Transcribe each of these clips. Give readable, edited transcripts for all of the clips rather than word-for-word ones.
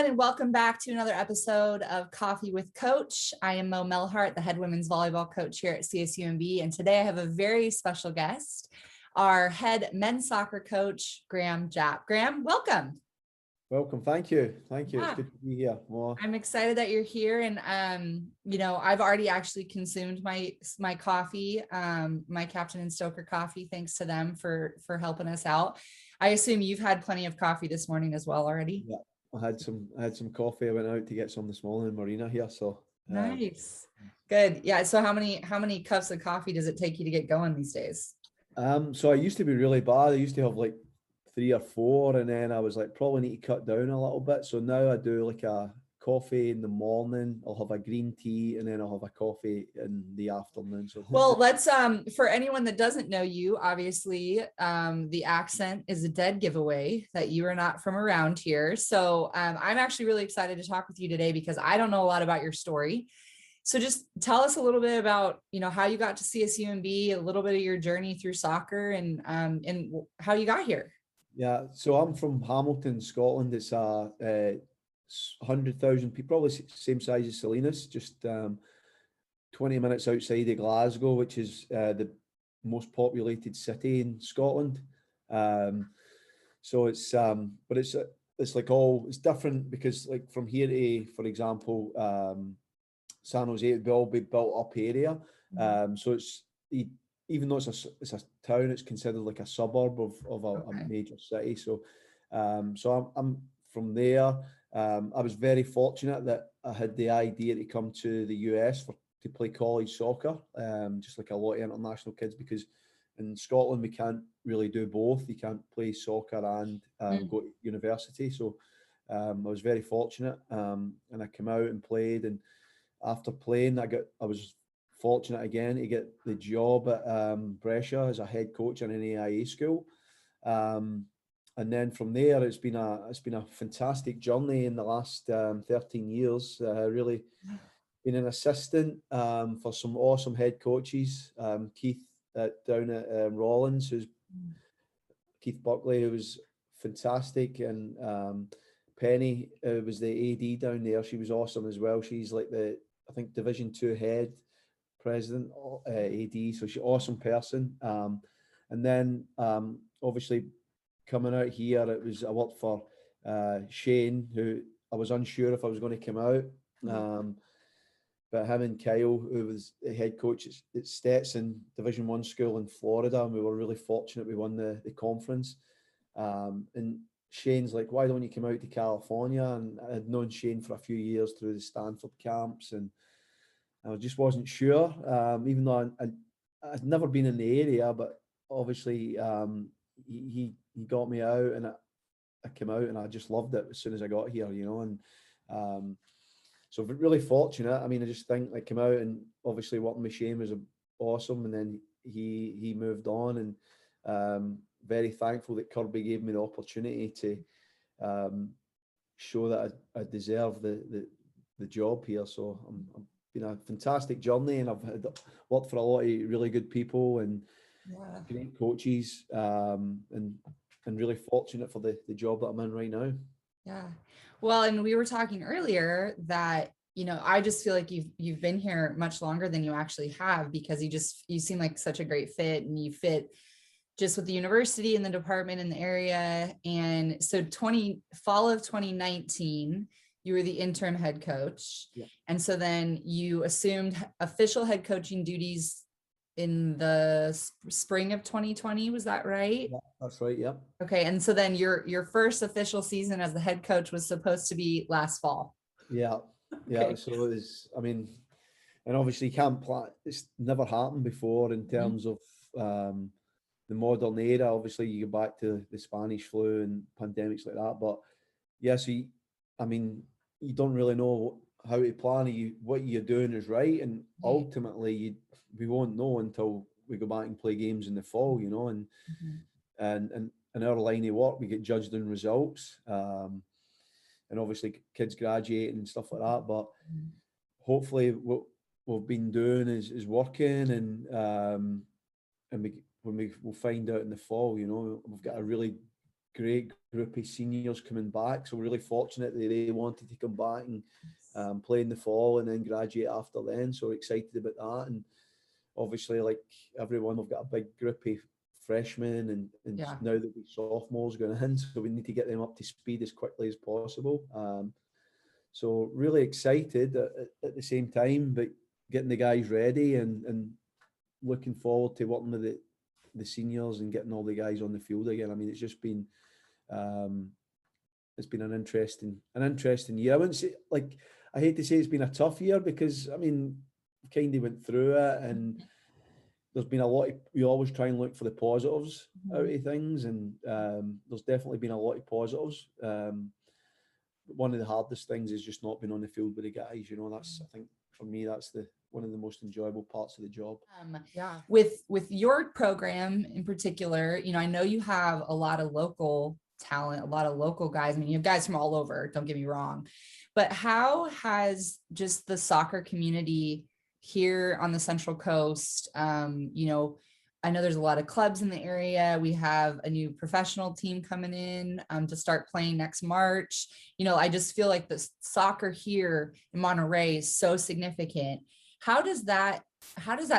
and welcome back to another episode of Coffee with Coach. I am Mo Melhart, the head women's volleyball coach here at CSUMB, and today I have a very special guest, our head men's soccer coach, Graeme Jaap. Graeme, welcome. Welcome. Thank you. Yeah. It's good to be here. I'm excited that you're here, and I've already actually consumed my coffee, my Captain and Stoker coffee. Thanks to them for helping us out. I assume you've had plenty of coffee this morning as well already. Yeah, I had some coffee. I went out to get some this morning in Marina here. So nice, good. Yeah. So how many cups of coffee does it take you to get going these days? So I used to be really bad. I used to have like 3 or 4, and then I was like, probably need to cut down a little bit. So now I do like a coffee in the morning. I'll have a green tea, and then I'll have a coffee in the afternoon. So well, let's for anyone that doesn't know you, obviously the accent is a dead giveaway that you are not from around here. So I'm actually really excited to talk with you today because I don't know a lot about your story. So just tell us a little bit about, how you got to CSUMB, a little bit of your journey through soccer, and how you got here. Yeah, so I'm from Hamilton, Scotland. It's 100,000 people, probably same size as Salinas, just 20 minutes outside of Glasgow, which is the most populated city in Scotland. So it's it's different because like from here to, for example, San Jose, it'd all be built up area. So it's even though it's a town, it's considered like a suburb of a major city. So so I'm from there. I was very fortunate that I had the idea to come to the US to play college soccer, just like a lot of international kids, because in Scotland we can't really do both. You can't play soccer and go to university. So I was very fortunate, and I came out and played. And after playing, I was fortunate again to get the job at Brescia as a head coach in an AIA school. And then from there, it's been a fantastic journey in the last 13 years. Really been an assistant for some awesome head coaches. Keith down at Rollins, who's Keith Buckley, who was fantastic, and Penny was the AD down there. She was awesome as well. She's like I think Division 2 head president, AD. So she's an awesome person. And then obviously, coming out here, I worked for Shane, who I was unsure if I was going to come out. But him and Kyle, who was the head coach at Stetson Division 1 school in Florida, and we were really fortunate we won the conference. And Shane's like, why don't you come out to California? And I had known Shane for a few years through the Stanford camps, and I just wasn't sure, even though I'd never been in the area, but obviously he got me out, and I came out, and I just loved it as soon as I got here, and so really fortunate. I mean, I just think I came out, and obviously working with Shane was awesome, and then he moved on, and very thankful that Kirby gave me the opportunity to show that I deserve the job here. So I'm been a fantastic journey, and I've worked for a lot of really good people and great coaches, and really fortunate for the job that I'm in right now. Yeah. Well, and we were talking earlier that, I just feel like you've been here much longer than you actually have, because you seem like such a great fit, and you fit just with the university and the department in the area. And so fall of 2019, you were the interim head coach. Yeah. And so then you assumed official head coaching duties in the spring of 2020. Was that right? Yeah, that's right. Yeah. Okay. And so then your first official season as the head coach was supposed to be last fall. Yeah. Yeah. Okay. So it was, and obviously you can't plan. It's never happened before in terms of the modern era. Obviously you go back to the Spanish flu and pandemics like that. But yeah, so you don't really know how to plan. What you're doing is right, and ultimately we won't know until we go back and play games in the fall, and and in our line of work we get judged on results, and obviously kids graduating and stuff like that. But hopefully what we've been doing is working, and we'll find out in the fall. We've got a really great group of seniors coming back. So we're really fortunate that they wanted to come back and play in the fall and then graduate after then. So excited about that. And obviously, like everyone, we've got a big group of freshmen and Yeah. now that we sophomores going in, so we need to get them up to speed as quickly as possible. So really excited at the same time, but getting the guys ready and looking forward to working with the seniors and getting all the guys on the field again. I mean, it's just been it's been an interesting year. I wouldn't say, like, I hate to say it's been a tough year because I mean, kind of went through it, and there's been a lot of, we always try and look for the positives out of things, and there's definitely been a lot of positives. One of the hardest things is just not being on the field with the guys. You know, that's, I think for me, that's the one of the most enjoyable parts of the job. Yeah. With your program in particular, you know, I know you have a lot of local talent, a lot of local guys. I mean, you have guys from all over, don't get me wrong, but how has just the soccer community here on the Central Coast, you know, I know there's a lot of clubs in the area. We have a new professional team coming in to start playing next March. You know, I just feel like the soccer here in Monterey is so significant. How does that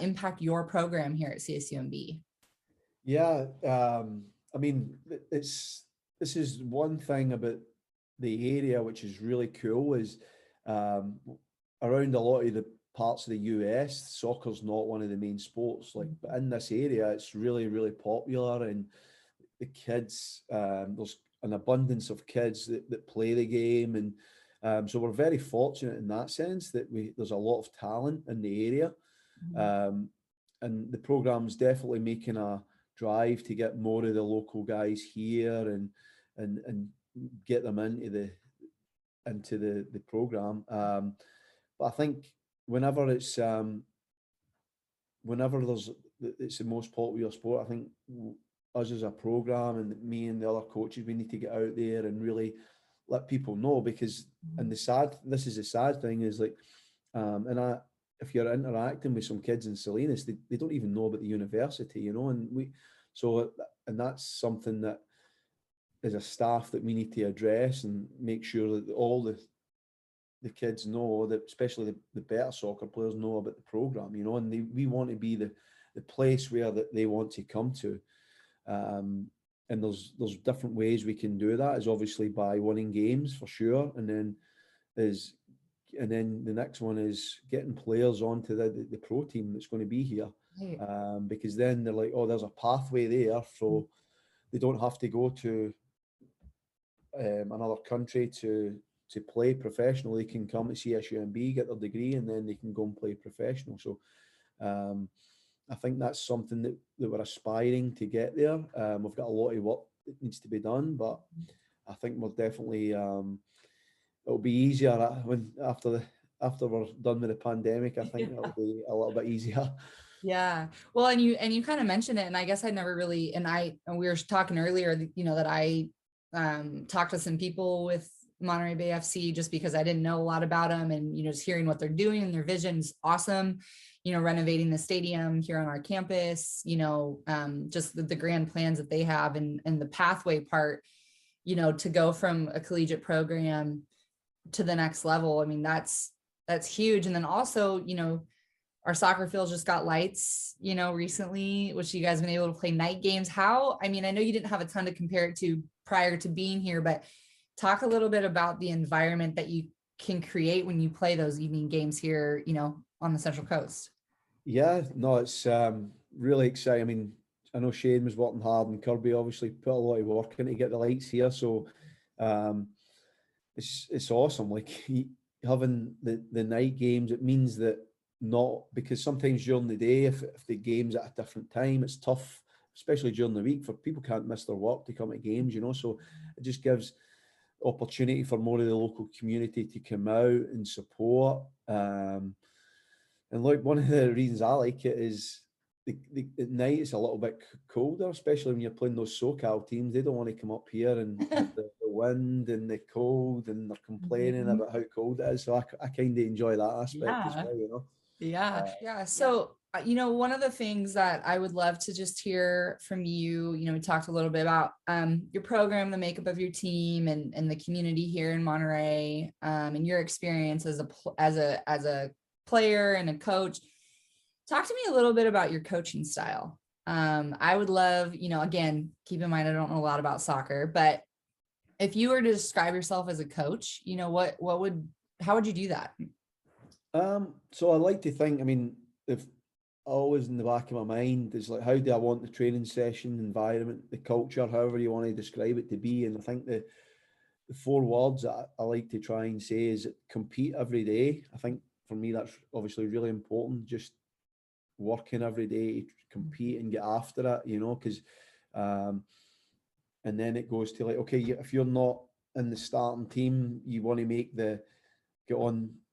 impact your program here at CSUMB? Yeah, I mean, this is one thing about the area which is really cool is around a lot of the parts of the US, soccer's not one of the main sports. Like, but in this area, it's really, really popular, and the kids, there's an abundance of kids that play the game, and so we're very fortunate in that sense that there's a lot of talent in the area, and the program's definitely making a drive to get more of the local guys here and get them into the program. But I think whenever it's the most popular sport, I think us as a program and me and the other coaches, we need to get out there and really let people know, because this is the sad thing is like, if you're interacting with some kids in Salinas, they don't even know about the university, you know, and that's something that as a staff that we need to address and make sure that all the kids know, that especially the better soccer players know about the program, you know, and we want to be the place where that they want to come to. And there's different ways we can do that, is obviously by winning games for sure, and then the next one is getting players onto the pro team that's going to be here, because then they're like, oh, there's a pathway there, so they don't have to go to another country to play professional. They can come to CSUMB, get their degree, and then they can go and play professional. So I think that's something that we're aspiring to get there. We've got a lot of work that needs to be done, but I think we're definitely it'll be easier after we're done with the pandemic. I think it'll be a little bit easier. Yeah. Well, and you kind of mentioned it, and I guess I never really, and we were talking earlier, you know, that I talked to some people with Monterey Bay FC just because I didn't know a lot about them, and, you know, just hearing what they're doing and their vision's awesome, you know, renovating the stadium here on our campus, you know, just the grand plans that they have, and the pathway part, you know, to go from a collegiate program to the next level. I mean, that's huge. And then also, you know, our soccer fields just got lights, you know, recently, which you guys have been able to play night games. I mean, I know you didn't have a ton to compare it to prior to being here, but talk a little bit about the environment that you can create when you play those evening games here, you know, on the Central Coast. Yeah, no, it's really exciting. I mean, I know Shane was working hard, and Kirby obviously put a lot of work in to get the lights here. So it's awesome. Like having the night games, it means that, not because sometimes during the day, if the game's at a different time, it's tough, especially during the week, for people can't miss their work to come to games, you know. So it just gives opportunity for more of the local community to come out and support. And like, one of the reasons I like it is at night it's a little bit colder, especially when you're playing those SoCal teams. They don't want to come up here and have the wind and the cold, and they're complaining about how cold it is. So I kind of enjoy that aspect as well, you know. Yeah. So, one of the things that I would love to just hear from you, we talked a little bit about your program, the makeup of your team, and the community here in Monterey, and your experience as a player and a coach. Talk to me a little bit about your coaching style. I would love, again, keep in mind, I don't know a lot about soccer, but if you were to describe yourself as a coach, how would you do that? So I like to think, I mean, if always in the back of my mind is like, how do I want the training session environment, the culture, however you want to describe it to be? And I think the four words that I like to try and say is compete every day. I think for me, that's obviously really important. Just working every day to compete and get after it, because, and then it goes to like, okay, if you're not in the starting team, you want to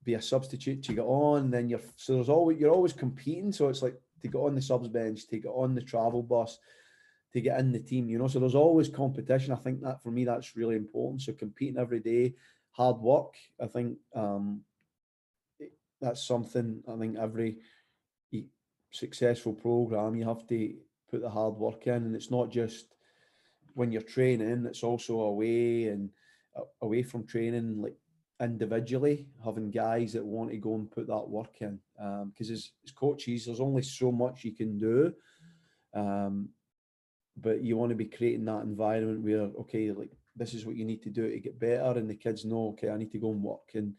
be a substitute to get on, then you're always competing. So it's like to get on the subs bench, to get on the travel bus, to get in the team, so there's always competition. I think that for me, that's really important. So competing every day, hard work. I think that's something I think every successful program, you have to put the hard work in, and it's not just when you're training, it's also away from training, like individually having guys that want to go and put that work in, because as coaches there's only so much you can do, but you want to be creating that environment where, okay, like this is what you need to do to get better, and the kids know, okay, I need to go and work. And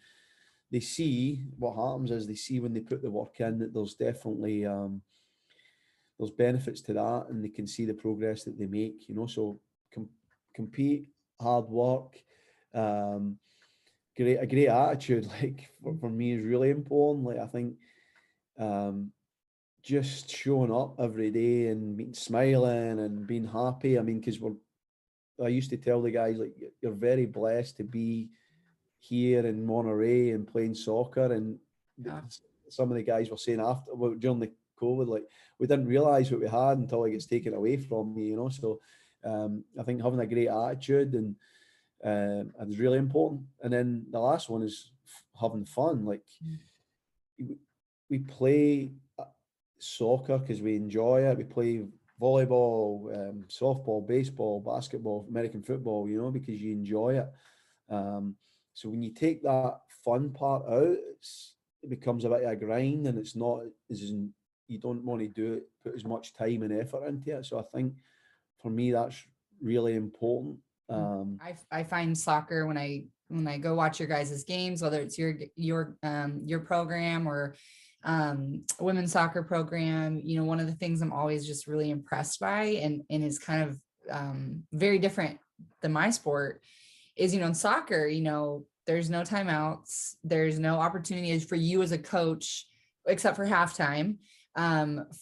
they see what happens is they see when they put the work in that there's definitely there's benefits to that, and they can see the progress that they make, so compete, hard work, a great attitude, like for me is really important. Like I think just showing up every day and smiling and being happy. I mean, because I used to tell the guys, like, you're very blessed to be here in Monterey and playing soccer. And some of the guys were saying during the COVID, like, we didn't realize what we had until it gets taken away from you, So I think having a great attitude and is really important. And then the last one is having fun. Like we play soccer because we enjoy it. We play volleyball, softball, baseball, basketball, American football, because you enjoy it. So when you take that fun part out, it becomes a bit of a grind, and it's not you don't want to put as much time and effort into it. So I think for me that's really important. I find soccer when I go watch your guys' games, whether it's your program or women's soccer program, one of the things I'm always just really impressed by and is kind of very different than my sport is, in soccer, there's no timeouts, there's no opportunities for you as a coach, except for halftime,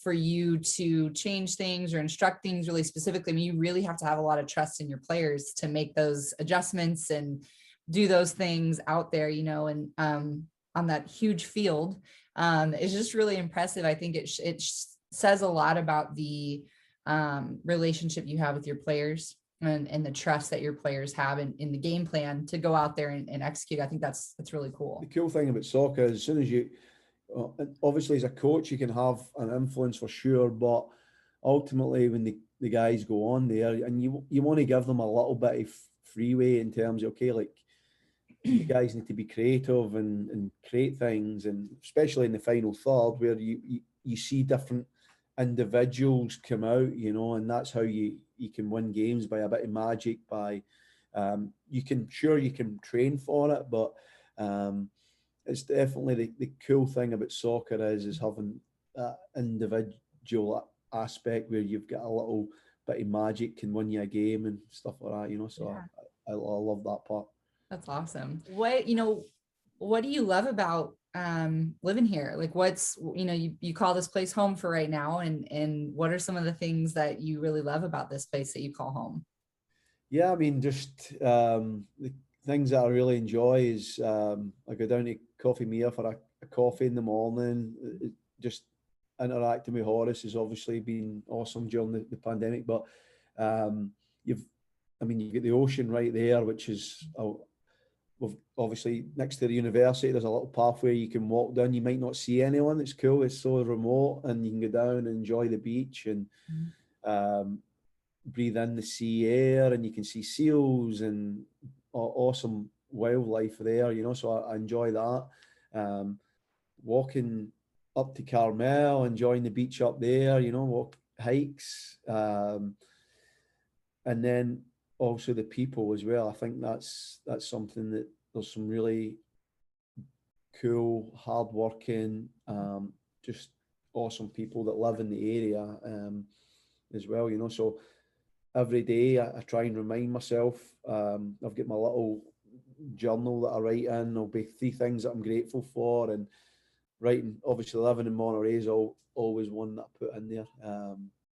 for you to change things or instruct things really specifically. I mean, you really have to have a lot of trust in your players to make those adjustments and do those things out there, and on that huge field. It's just really impressive. I think it says a lot about the relationship you have with your players and the trust that your players have in the game plan to go out there and execute. I think that's really cool. The cool thing about soccer is as soon as obviously as a coach, you can have an influence for sure, but ultimately when the guys go on there, and you want to give them a little bit of freeway in terms of, okay, like the guys need to be creative and create things, and especially in the final third where you see different individuals come out, and that's how you can win games, by a bit of magic, by you can train for it, but it's definitely the cool thing about soccer is having that individual aspect where you've got a little bit of magic can win you a game and stuff like that, so yeah. I love that part. That's awesome. What do you love about living here? Like what's, you call this place home for right now, and what are some of the things that you really love about this place that you call home? Yeah, I mean, just the things that I really enjoy is I go down to Coffee Mia for a coffee in the morning. Just interacting with Horace has obviously been awesome during the pandemic. But you've got the ocean right there, which is obviously next to the university. There's a little pathway you can walk down. You might not see anyone. It's cool. It's so remote, and you can go down and enjoy the beach and breathe in the sea air, and you can see seals and awesome wildlife there. So I enjoy that. Walking up to Carmel, enjoying the beach up there. Walk hikes, and then also the people as well. I think that's something that there's some really cool, hardworking, just awesome people that live in the area as well. So every day I try and remind myself. I've got my little journal that I write in. There'll be 3 things that I'm grateful for, and writing, obviously living in Monterey is always one that I put in there.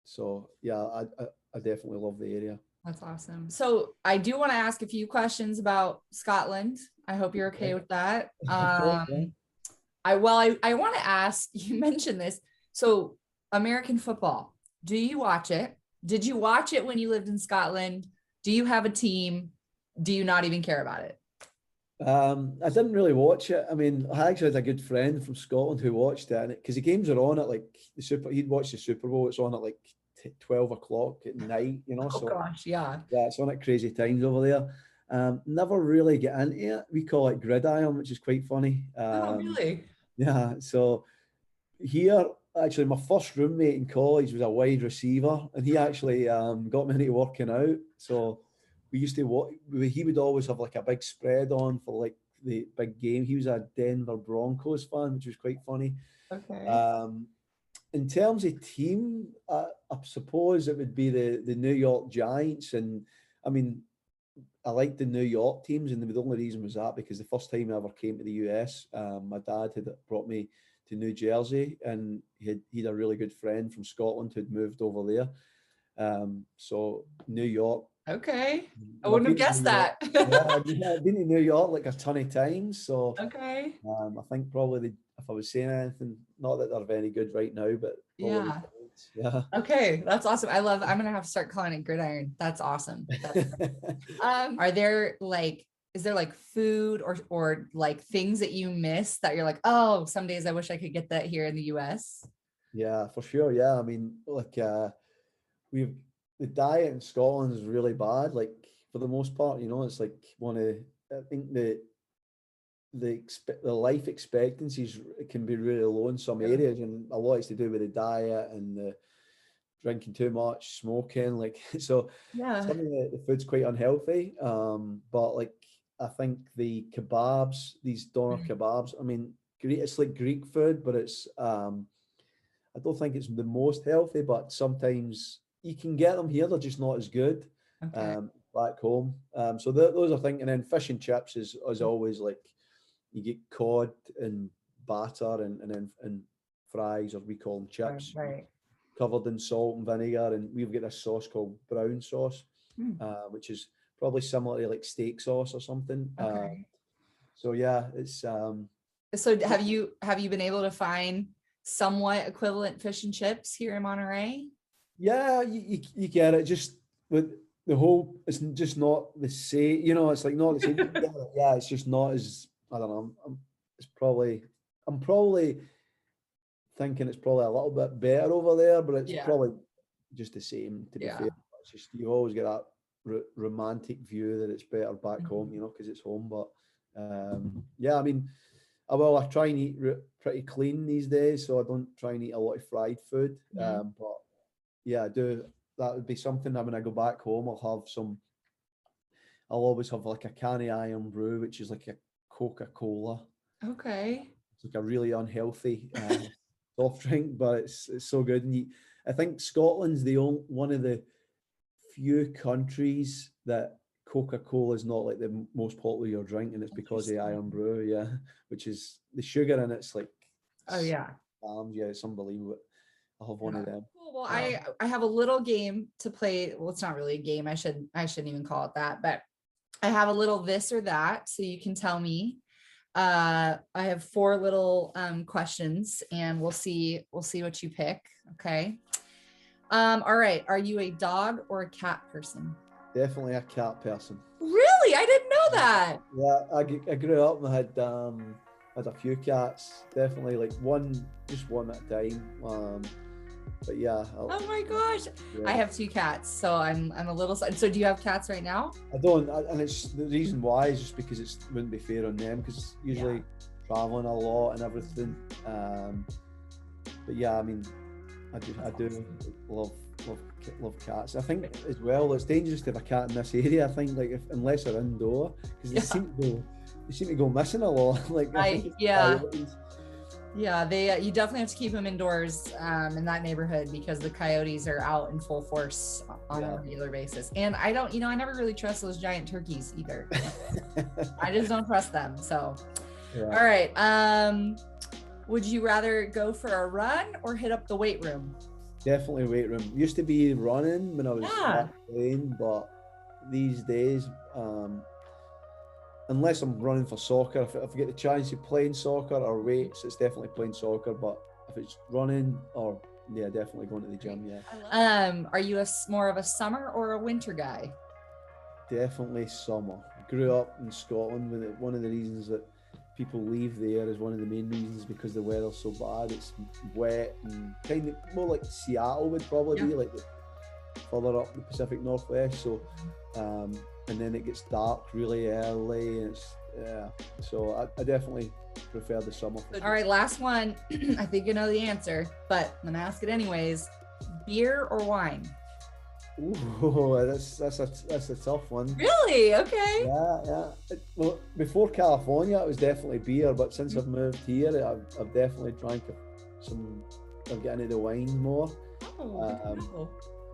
So yeah, I definitely love the area. That's awesome. So I do want to ask a few questions about Scotland. I hope you're okay with that. I want to ask, you mentioned this. So American football, do you watch it? Did you watch it when you lived in Scotland? Do you have a team? Do you not even care about it? I didn't really watch it. I mean, I actually had a good friend from Scotland who watched it, because the games are on at like he'd watch the Super Bowl. It's on at like 12 o'clock at night, Oh so gosh, yeah, it's on at crazy times over there. Never really get into it. We call it gridiron, which is quite funny. Oh really? Yeah, so here, actually, my first roommate in college was a wide receiver, and he actually got me into working out. So we used to watch. He would always have like a big spread on for like the big game. He was a Denver Broncos fan, which was quite funny. Okay. In terms of team, I suppose it would be the New York Giants. And I mean, I like the New York teams, and the only reason was that because the first time I ever came to the US, my dad had brought me to New Jersey, and he'd a really good friend from Scotland who'd moved over there. So New York. Okay. I And I've wouldn't have been to guessed New York. that. Yeah, I've been to New York like a ton of times. So Okay. I think probably if I was saying anything, not that they're very good right now, but probably Yeah. yeah. Okay. That's awesome. I'm going to have to start calling it gridiron. That's awesome. Are there like, is there like food or like things that you miss that you're like, oh, some days I wish I could get that here in the US? Yeah, for sure. Yeah. I mean, like we've the diet in Scotland is really bad. Like for the most part, it's like I think the life expectancies can be really low in some areas, and a lot is to do with the diet and the drinking too much, smoking. Like so, Yeah. some of the food's quite unhealthy. But like I think the kebabs, these doner kebabs. I mean, it's like Greek food, but it's I don't think it's the most healthy, but sometimes you can get them here. They're just not as good Okay. back home. So those are things. And then fish and chips is always like you get cod and batter and fries, or we call them chips, Right. covered in salt and vinegar. And we've got a sauce called brown sauce, which is probably similar to like steak sauce or something. Okay. So yeah, it's So have you been able to find somewhat equivalent fish and chips here in Monterey? yeah, you get it. Just with the whole, it's just not the same. It's like not the same. Yeah, it's just not as, I don't know. I'm probably thinking it's probably a little bit better over there, but it's probably just the same. To be fair, it's just you always get that romantic view that it's better back home, because it's home. But yeah, I mean, I try and eat pretty clean these days, so I don't try and eat a lot of fried food. But yeah, I do. That would be something that when I go back home, I'll always have like a can of Iron Brew, which is like a Coca-Cola. Okay. It's like a really unhealthy soft drink, but it's so good. And I think Scotland's one of the few countries that Coca-Cola is not like the most popular drink, and it's because of the Iron Brew, which is the sugar in it's like, oh yeah, it's unbelievable. I'll have one of them. Well, I have a little game to play. Well, it's not really a game. I shouldn't even call it that, but I have a little this or that, so you can tell me. I have 4 little questions, and we'll see what you pick. Okay. All right. Are you a dog or a cat person? Definitely a cat person. Really? I didn't know that. Yeah, I grew up and I had a few cats. Definitely like just one at a time. But yeah. Oh my gosh. Yeah. I have 2 cats, so I'm a little. So do you have cats right now? I don't, and it's the reason why is just because it wouldn't be fair on them because usually traveling a lot and everything. But yeah, I mean, I do love cats. I think as well it's dangerous to have a cat in this area. I think like unless they're indoor because they seem to go missing a lot. Like they you definitely have to keep them indoors in that neighborhood because the coyotes are out in full force on a regular basis. And I never really trust those giant turkeys either. I just don't trust them. So all right. Would you rather go for a run or hit up the weight room? Definitely weight room. Used to be running when I was playing, but these days, unless I'm running for soccer, if I get the chance of playing soccer or weights, it's definitely playing soccer. But if it's running, definitely going to the gym. Yeah. Are you more of a summer or a winter guy? Definitely summer. I grew up in Scotland. One of the reasons that people leave there is one of the main reasons because the weather's so bad. It's wet and kind of more like Seattle would probably be, like further up the Pacific Northwest. So, and then it gets dark really early. And so I definitely prefer the summer. All right, last one. I think you know the answer, but I'm gonna ask it anyways. Beer or wine? Ooh, that's a tough one. Really? Okay. Yeah. Well, before California, it was definitely beer, but since I've moved here, I've definitely drank I'm getting into the wine more.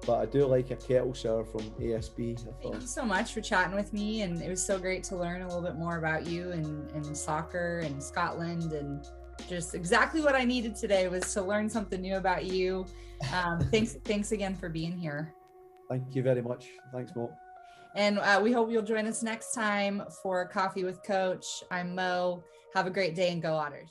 But I do like a kettle sour from ASB. Thank you so much for chatting with me, and it was so great to learn a little bit more about you and soccer and Scotland, and just exactly what I needed today was to learn something new about you. Thanks again for being here. Thank you very much. Thanks, Mo. And we hope you'll join us next time for Coffee with Coach. I'm Mo. Have a great day and go Otters.